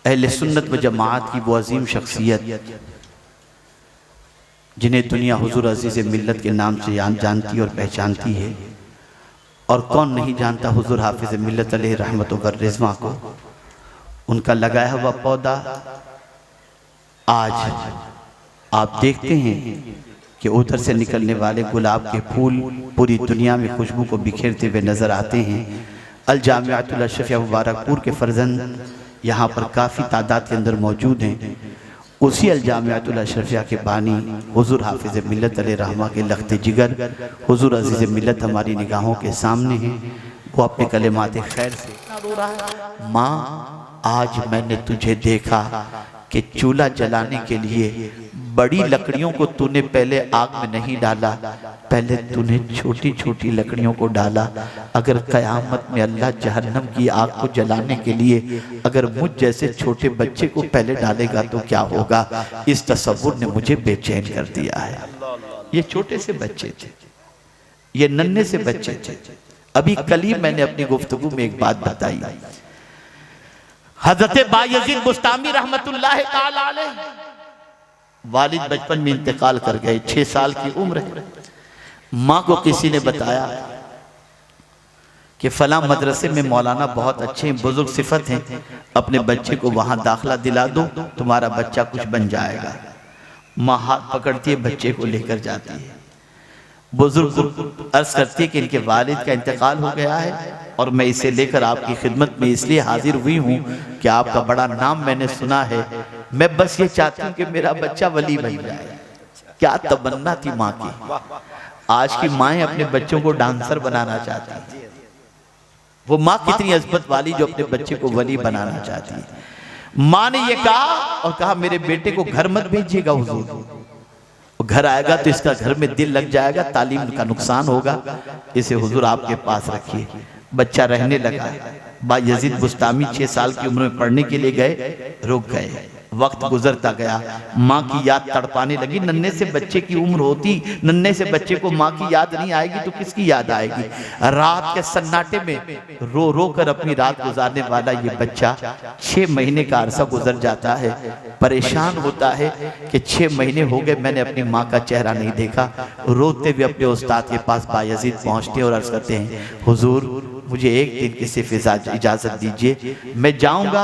अहले सुन्नत व जमात की वो अजीम शख्सियत जिन्हें दुनिया हुजूर अजीज़ मिल्लत के नाम से जानती और पहचानती है, और कौन नहीं जानता हुजूर हाफिज़ मिल्लत अलैहि रहमत व रिज़वा को। उनका लगाया हुआ पौधा आज आप देखते हैं कि उधर से निकलने वाले गुलाब के फूल पूरी दुनिया में खुशबू को बिखेरते हुए नज़र आते हैं। अल जामिअतुल अशरफिया मुबारकपुर के फर्जंद यहाँ पर काफ़ी तादाद के अंदर मौजूद हैं। उसी अल जामिअतुल अशरफिया के बानी हुजूर हाफिज़ मिल्लत अलैहि रहमा के लख्ते जिगर हुजूर अज़ीज़ मिल्लत हमारी निगाहों के सामने हैं। वो अपने कलेमात खैर से, माँ आज मैंने तुझे देखा कि चूल्हा जलाने के लिए बड़ी लकड़ियों को तूने पहले आग में नहीं डाला, पहले तूने छोटी छोटी लकड़ियों को डाला। अगर क़यामत में अल्लाह जहन्नम की आग को जलाने के लिए अगर मुझ जैसे छोटे बच्चे को पहले डालेगा तो क्या होगा। इस तसव्वुर ने मुझे बेचैन कर दिया है। ये छोटे से बच्चे थे, ये नन्हे से बच्चे थे। अभी कल ही मैंने अपनी गुफ्तगू में एक बात बताई। हज़रत बायज़ीद बुस्तामी रहमतुल्लाह ताला अलैह वालिद बचपन में इंतकाल कर गए, 6 साल की उम्र है। माँ को किसी ने बताया कि फला मदरसे में मौलाना बहुत अच्छे हैं, बुजुर्ग सिफत हैं, अपने बच्चे को वहाँ दाखिला दिला दो, तुम्हारा बच्चा कुछ बन जाएगा। माँ हाथ पकड़ती है, बच्चे को लेकर जाती है। बुजुर्ग अर्ज करती है कि इनके वालिद का इंतकाल हो गया है और मैं इसे लेकर आपकी खिदमत में इसलिए हाजिर हुई हूँ कि आपका बड़ा नाम मैंने सुना है। मैं बस ये चाहती हूँ कि मेरा बच्चा वली बन जाए। क्या तमन्ना थी माँ की। आज की माएँ अपने बच्चों को डांसर बनाना चाहती हैं। वो माँ कितनी अज़मत वाली जो अपने बच्चे को वली बनाना चाहती है। माँ ने ये कहा और कहा मेरे बेटे को घर मत भेजिएगा हुजूर, घर आएगा तो इसका घर में दिल लग जाएगा, तालीम का नुकसान होगा, इसे हुजूर आपके पास रखिए। बच्चा रहने लगा। बायज़ीद बुस्तामी 6 साल की उम्र में पढ़ने के लिए गए, रुक गए। वक्त गुजरता गया, माँ की याद तड़पाने लगी। नन्हे से बच्चे की उम्र होती, नन्हे से बच्चे को माँ की याद नहीं आएगी तो किसकी याद आएगी। रात के सन्नाटे में रो रो कर अपनी रात गुजारने वाला ये बच्चा 6 महीने का अरसा गुजर जाता है। परेशान होता है कि 6 महीने हो गए मैंने अपनी माँ का चेहरा नहीं देखा। रोते हुए अपने उस्ताद के पास बायज़ीद पहुँचते हैं और अर्ज करते हैं, हुजूर मुझे एक दिन की सिर्फ इजाज़त दीजिए, मैं जाऊंगा,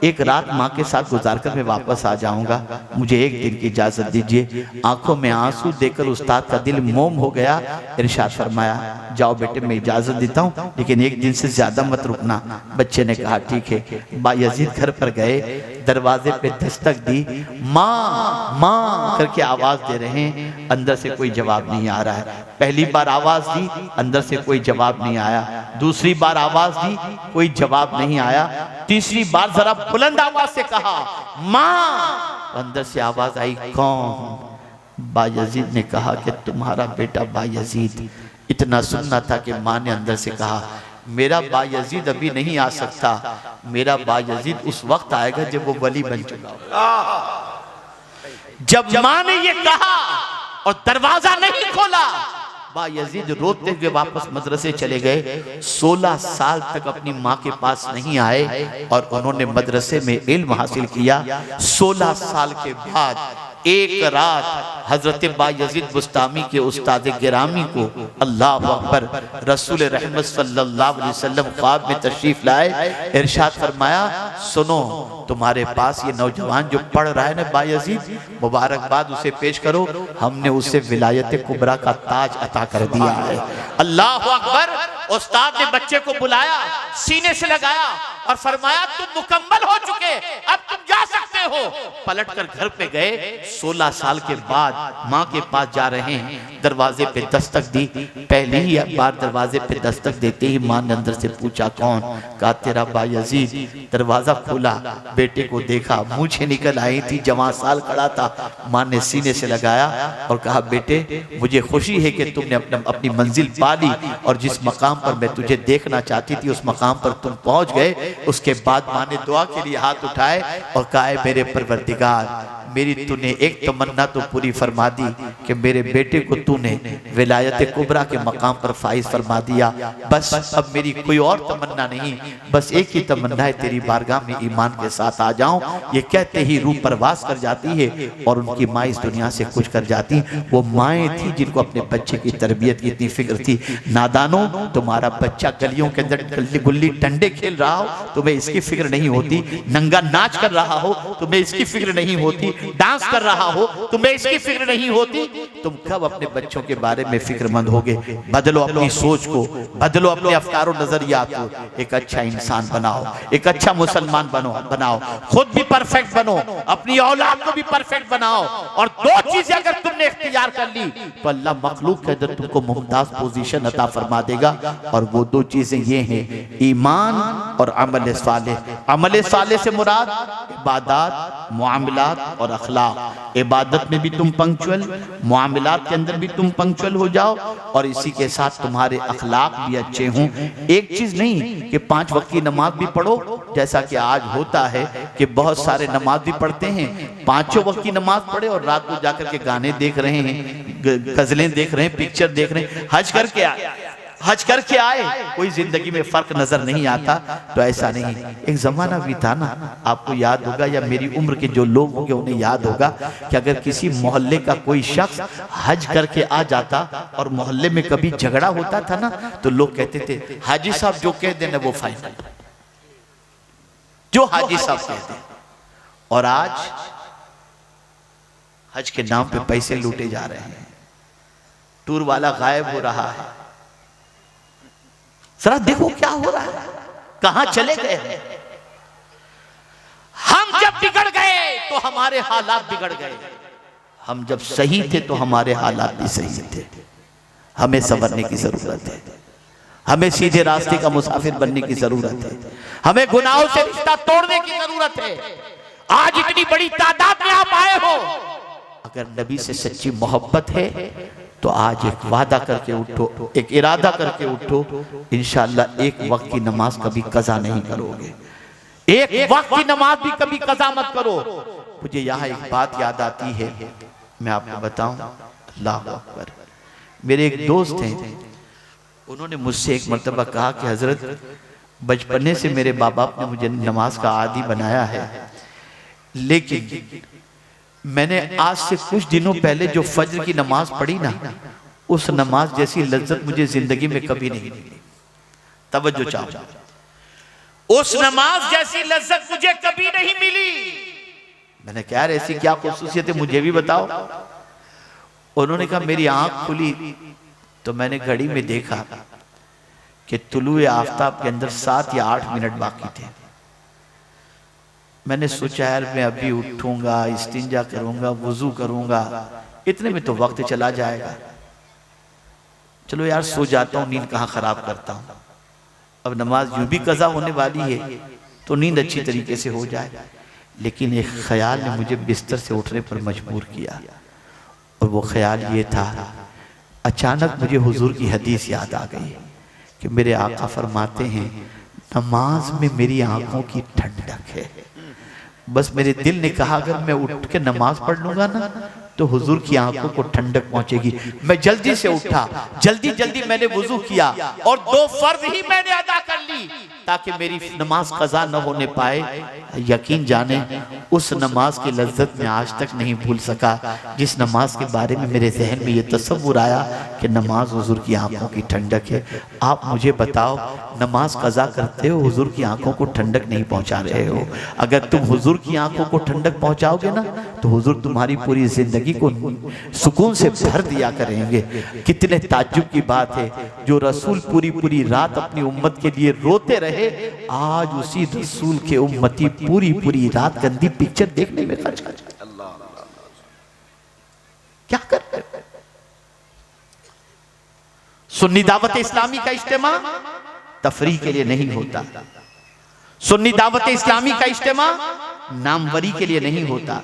एक रात माँ के साथ गुजार कर मैं वापस आ जाऊंगा, मुझे एक दिन की इजाज़त दीजिए। आंखों में आंसू देकर उस्ताद का दिल मोम हो गया। इरशाद फरमाया, जाओ बेटे मैं इजाज़त देता हूँ लेकिन एक दिन से ज़्यादा मत रुकना। बच्चे ने कहा ठीक है। बायज़ीद घर पर गए, दरवाजे पे दस्तक दी, माँ माँ करके आवाज़ दे रहे हैं, अंदर से कोई जवाब नहीं आ रहा है। पहली बार आवाज़ दी, अंदर से कोई जवाब नहीं आया। दूसरी बार आवाज़ दी, कोई जवाब नहीं आया। तीसरी बार जरा बुलंद आवाज़ से कहा, माँ। अंदर से आवाज़ आई, कौन? बायज़ीद ने कहा कि तुम्हारा बेटा बायज़ीद। इतना सुनना था कि माँ ने अंदर से कहा, मेरा बायज़ीद अभी नहीं आ सकता, मेरा बायज़ीद उस वक्त आएगा जब वो वली बन चुका होगा। जब माँ ने ये कहा और दरवाजा नहीं खोला, बायज़ीद रोते हुए वापस मदरसे चले गए। 16 साल तक अपनी माँ के पास नहीं आए और उन्होंने मदरसे में इल्म हासिल किया। 16 साल के बाद एक रात हजरत बायज़ीद बुस्तामी के उस्ताद गिरामी को अल्लाह अकबर रसूल रहमत सल्लल्लाहु अलैहि वसल्लम ख्वाब में तशरीफ लाए। इरशाद फरमाया, सुनो तुम्हारे पास ये नौजवान जो पढ़ रहा है ना बायज़ीद, मुबारकबाद उसे पेश करो, हमने उसे विलायत कुबरा का ताज अता कर दिया है। अल्लाह अकबर। उस्ताद ने बच्चे को बुलाया, सीने से लगाया और फरमाया, तुम मुकम्मल हो चुके, अब तुम जा सकते हो। पलट कर घर पे गए। 16 साल के बाद माँ के पास जा रहे हैं, दरवाजे पे दस्तक दी। पहली ही बार दरवाजे पे दस्तक देते ही माँ ने अंदर से पूछा, कौन? कहा तेरा बायज़ीद। दरवाजा खोला, बेटे को देखा, मूछें निकल आई थी, जवां साल खड़ा था। माँ ने सीने से लगाया और कहा, बेटे मुझे खुशी है कि तुमने अपनी मंजिल पा ली और जिस मकाम पर मैं तुझे देखना चाहती थी उस मकाम पर तुम पहुंच गए। उसके बाद माँ ने दुआ के लिए हाथ उठाए और कहा, मेरे परवरदिगार मेरी तूने एक तमन्ना तो पूरी फरमा दी कि मेरे बेटे को तूने विलायत कुबरा के मकाम पर फाइज फरमा दिया। बस अब मेरी कोई और तमन्ना नहीं, बस एक ही तमन्ना है, तेरी बारगाह में ईमान के साथ आ जाऊं। ये कहते ही रूह परवास कर जाती है और उनकी माँ इस दुनिया से कुछ कर जाती। वो माएँ थी जिनको अपने बच्चे की तरबियत की इतनी फिक्र थी। नादानो, तुम्हारा बच्चा गलियों के अंदर गली गुल्ली डंडे खेल रहा हो, तुम्हें इसकी फिक्र नहीं होती। नंगा नाच कर रहा हो, तुम्हें इसकी फिक्र नहीं होती। डांस कर रहा हो, तुम्हें इसकी फिक्र नहीं होती। तुम कब अपने बच्चों के बारे में फिक्रमंद होगे? बदलो अपनी सोच को, बदलो अपने अफकार और नजरियात को। एक अच्छा इंसान बनाओ, एक अच्छा मुसलमान बनाओ, खुद भी परफेक्ट बनो, अपनी औलाद को भी परफेक्ट बनाओ। और दो चीजें अगर तुमने इख्तियार कर ली तो अल्लाह मखलूक के अंदर तुमको मुमताज पोजीशन अता फरमा देगा। और वो दो चीजें ये हैं, ईमान और अमल सालेह। अमल सालेह से मुराद इबादत, मुआमलात और अखलाक। इबादत में भी तुम पंक्चुअल, मुआमलात के अंदर भी तुम पंक्चुअल हो जाओ और इसी के साथ तुम्हारे अखलाक भी अच्छे हों। एक चीज नहीं कि 5 वक्त की नमाज भी पढ़ो, जैसा कि आज होता है कि बहुत सारे नमाज भी पढ़ते हैं, 5 वक्त की नमाज पढ़े और रात को जाकर के गाने देख रहे हैं, गजलें देख रहे हैं, पिक्चर देख रहे हैं। हज करके आए कोई जिंदगी में फर्क नजर नहीं आता। तो ऐसा नहीं, एक जमाना भी था ना, आपको याद होगा या मेरी उम्र के जो लोग होंगे उन्हें याद होगा कि अगर किसी मोहल्ले का कोई शख्स हज करके आ जाता और मोहल्ले में कभी झगड़ा होता था ना, तो लोग कहते थे हाजी साहब जो कह देना वो फाइनल, जो हाजी साहब कहते हैं। और आज हज के नाम पे पैसे लूटे जा रहे हैं, टूर वाला गायब हो रहा है। जरा देखो क्या हो रहा है, कहां चले गए हैं। हम जब बिगड़ गए तो हमारे हालात बिगड़ गए, हम जब सही थे तो हमारे हालात भी सही थे। हमें संवरने की जरूरत है, हमें सीधे रास्ते का मुसाफिर बनने की जरूरत है, हमें गुनाहों से रिश्ता तोड़ने की जरूरत है। आज इतनी बड़ी तादाद में आप आए हो, अगर नबी से सच्ची मोहब्बत है तो आज एक वादा करके उठो, एक इरादा करके उठो, इंशाअल्लाह एक वक्त की नमाज कभी कज़ा नहीं करोगे। एक वक्त की नमाज भी कभी कज़ा मत करो। मुझे यहाँ एक बात याद आती है, मैं आपको बताऊं, अल्लाह अकबर। मेरे एक दोस्त हैं, उन्होंने मुझसे एक मर्तबा कहा कि हजरत, बचपने से मेरे माँ बाप ने मुझे नमाज का आदी बनाया है, लेकिन मैंने आज से कुछ दिनों पहले जो फज्र की नमाज पढ़ी ना, उस नमाज जैसी लज्जत मुझे जिंदगी में कभी नहीं मिली। तवज्जो चाहो, उस नमाज जैसी लज्जत मुझे कभी नहीं मिली। मैंने कहा यार ऐसी क्या खुसूसियत है, मुझे भी बताओ। उन्होंने कहा मेरी आंख खुली तो मैंने घड़ी में देखा कि तुलुए आफताब के अंदर 7 या 8 मिनट बाकी थे। मैंने सोचा यार मैं अभी उठूंगा, इस्तिंजा करूंगा, वुजू करूंगा, इतने में तो वक्त चला जाएगा। चलो यार सो जाता हूँ, नींद कहाँ खराब करता हूँ। अब नमाज यूं भी कज़ा होने वाली है तो नींद अच्छी तरीके से हो जाए। लेकिन एक ख्याल ने मुझे बिस्तर से उठने पर मजबूर किया, और वो ख्याल ये था, अचानक मुझे हुजूर की हदीस याद आ गई कि मेरे आका फरमाते हैं नमाज में मेरी आंखों की ठंडक है। बस मेरे दिल ने कहा अगर मैं उठ के नमाज पढ़ लूंगा ना तो हुजूर की आंखों को ठंडक पहुंचेगी। मैं जल्दी से उठा, जल्दी मैंने वुजू किया और 2 फर्ज ही मैंने अदा कर ली ताकि मेरी नमाज कज़ा न होने पाए। यकीन जाने उस नमाज की लज्जत में आज तक नहीं भूल सका जिस नमाज के बारे में मेरे जहन में ये तसव्वुर आया कि नमाज हुजूर की आंखों की ठंडक है। आप मुझे बताओ, नमाज कज़ा करते हो, हुजूर की आंखों को ठंडक नहीं पहुंचा रहे हो। अगर तुम हुजूर की आंखों को ठंडक पहुंचाओगे ना तो हुजूर तुम्हारी पूरी जिंदगी को सुकून से भर दिया करेंगे। कितने ताज्जुब की बात है, जो रसूल पूरी रात अपनी उम्मत के लिए रोते रहे, आज उसी रसूल के उम्मती पूरी रात गंदी पिक्चर देखने में खर्च कर क्या कर रहे हैं? सुन्नी दावत इस्लामी का इज्तिमा तफरीह के लिए नहीं होता। सुन्नी दावत इस्लामी का इज्तिमा नामवरी के लिए नहीं होता।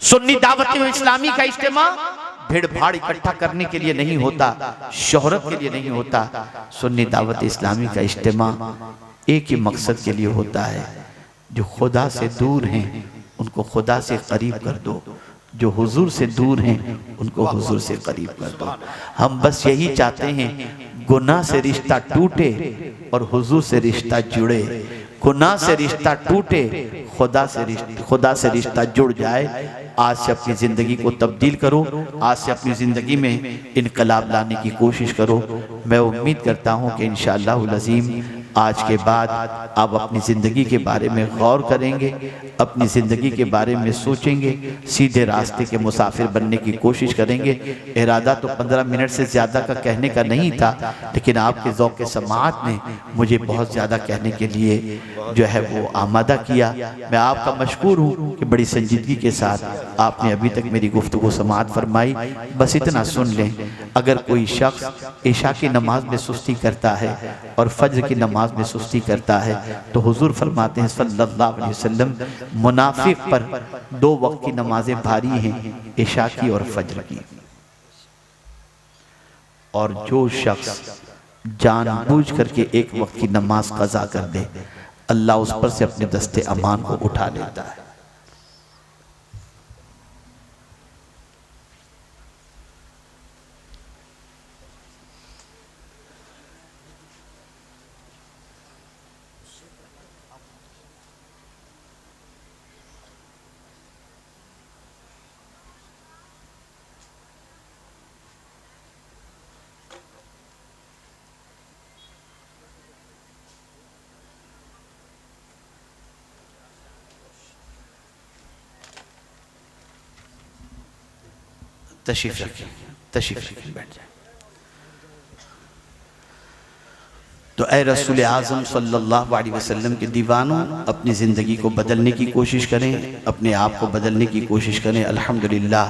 सुन्नी दावत इस्लामी का इज्तिमा भीड़ भाड़ इकट्ठा करने के लिए नहीं होता, शोहरत के लिए नहीं होता। सुन्नी दावत इस्लामी का इज्तिमा एक ही मकसद के लिए होता है, जो खुदा से दूर हैं उनको खुदा से करीब कर दो, जो हुजूर से दूर हैं उनको हुजूर से करीब कर दो। हम बस यही चाहते हैं, गुनाह से रिश्ता टूटे और हुजूर से रिश्ता जुड़े। गुनाह से रिश्ता टूटे, खुदा से रिश्ता जुड़ जाए। आज से अपनी ज़िंदगी को तब्दील करो, आज से अपनी ज़िंदगी में इनकलाब लाने की कोशिश करो। मैं उम्मीद करता हूँ कि इंशाअल्लाहुल अज़ीम आज के बाद आप अपनी ज़िंदगी के बारे में गौर करेंगे, अपनी ज़िंदगी के बारे में सोचेंगे, सीधे रास्ते के मुसाफिर बनने की कोशिश करेंगे। इरादा तो 15 मिनट से ज़्यादा का कहने का नहीं था, लेकिन आपके ज़ौक़ समाअत ने मुझे बहुत ज़्यादा कहने के लिए जो है वो आमादा किया। मैं आपका मशकूर हूँ कि बड़ी संजीदगी के साथ आपने अभी तक मेरी गुफ्तगू समाअत फरमाई। बस इतना सुन लें, अगर कोई शख्स इशा की नमाज में सुस्ती करता है और फज्र की नमाज में सुस्ती करता है तो हुजूर फरमाते हैं सल्लल्लाहु अलैहि वसल्लम, मुनाफिक पर 2 वक्त की नमाजें भारी हैं, इशा की और फज्र की। और जो शख्स जानबूझ करके एक वक्त की नमाज कज़ा कर दे, अल्लाह उस पर से अपने दस्ते अमान को उठा लेता है। तशरीफ रखिए, तशरीफ रखिए, बैठ जाए। तो ए रसूल आज़म सल्लल्लाहु अलैहि वसल्लम के दीवानों, अपनी ज़िंदगी को बदलने की कोशिश करें, अपने आप को बदलने की कोशिश करें। अल्हम्दुलिल्लाह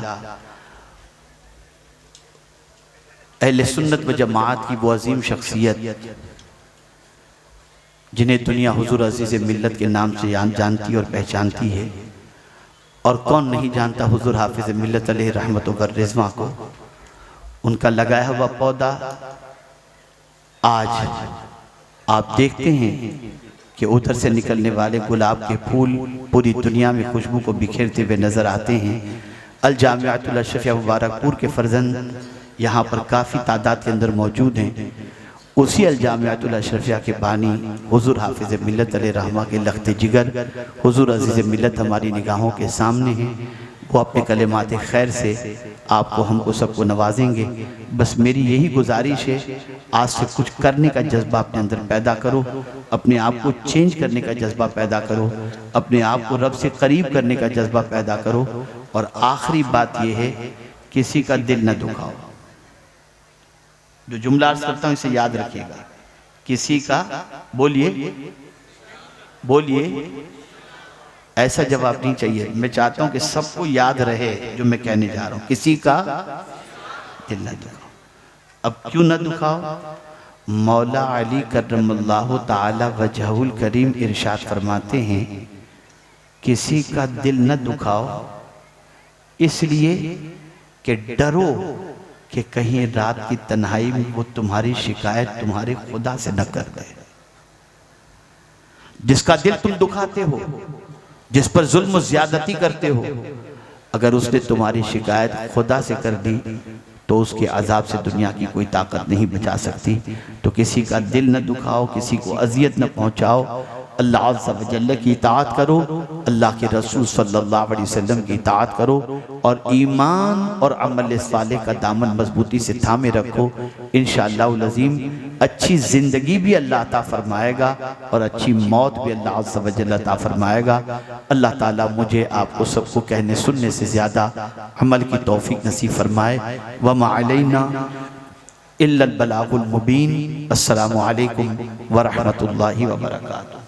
अहले सुन्नत व जमात की वो अजीम शख्सियत जिन्हें दुनिया हुजूर अज़ीज़ मिल्लत के नाम से जानती और पहचानती है, और कौन नहीं जानता हुजूर हाफिज़ मिल्लत अलैहि रहमत व रिज़वा को। उनका लगाया हुआ पौधा आज आप देखते हैं कि उधर से निकलने वाले गुलाब के फूल पूरी दुनिया में खुशबू को बिखेरते हुए नज़र आते हैं। अल जामिअतुल अशरफिया मुबारकपुर के फर्जंद यहाँ पर काफ़ी तादाद के अंदर मौजूद हैं। उसी अल जामिअतुल अशरफिया के बानी हुजूर हाफिज़ मिल्लत अलैहि रहमा के लख्ते जिगर हुजूर अज़ीज़ मिल्लत हमारी निगाहों के सामने हैं। वो अपने कलिमात खैर से आपको हमको सबको नवाजेंगे। बस मेरी यही गुजारिश है, आज से कुछ करने का जज्बा अपने अंदर पैदा करो, अपने आप को चेंज करने का जज्बा पैदा करो, अपने आप को रब से करीब करने का जज्बा पैदा करो। और आखिरी बात यह है, किसी का दिल न दुखाओ। जो जुमला अर्ज करता हूँ इसे याद रखिएगा, किसी का बोलिए बोलिए ऐसा जवाब नहीं चाहिए। मैं चाहता हूं कि सबको याद रहे जो मैं कहने जा रहा हूं, किसी का दिल न दुखाओ। अब क्यों न दुखाओ? मौला अली करमल्लाहु ताला वजहुल करीम इरशाद फरमाते हैं, किसी का दिल न दुखाओ इसलिए कि डरो कि कहीं रात की तन्हाई में वो तुम्हारी शिकायत तुम्हारे खुदा से न कर दे। जिसका दिल तुम दुखाते हो, जिस पर जुल्म ज्यादती करते हो, अगर उसने तुम्हारी शिकायत खुदा से कर दी तो उसके अजाब से दुनिया की कोई ताकत नहीं बचा सकती। तो किसी का दिल न दुखाओ, किसी को अजियत न पहुंचाओ, अल्लाह अज़्ज़ा व जल्ल की इताअत करो, अल्लाह के रसूल सल्लल्लाहु अलैहि वसल्लम की इताअत करो और ईमान और अमल सालेह का दामन मजबूती से थामे रखो। इंशाअल्लाहुल अज़ीम अच्छी ज़िंदगी भी अल्लाह अता फरमाएगा और अच्छी मौत भी अल्लाह अज़्ज़ा व जल्ल अता फरमाएगा। अल्लाह ताला मुझे आपको सबको कहने सुनने से ज़्यादा अमल की तौफीक नसीब फरमाए। व मा अलैना इल्लल बलागुल मुबीन। अस्सलामु अलैकुम व रहमतुल्लाहि व बरकातुहू।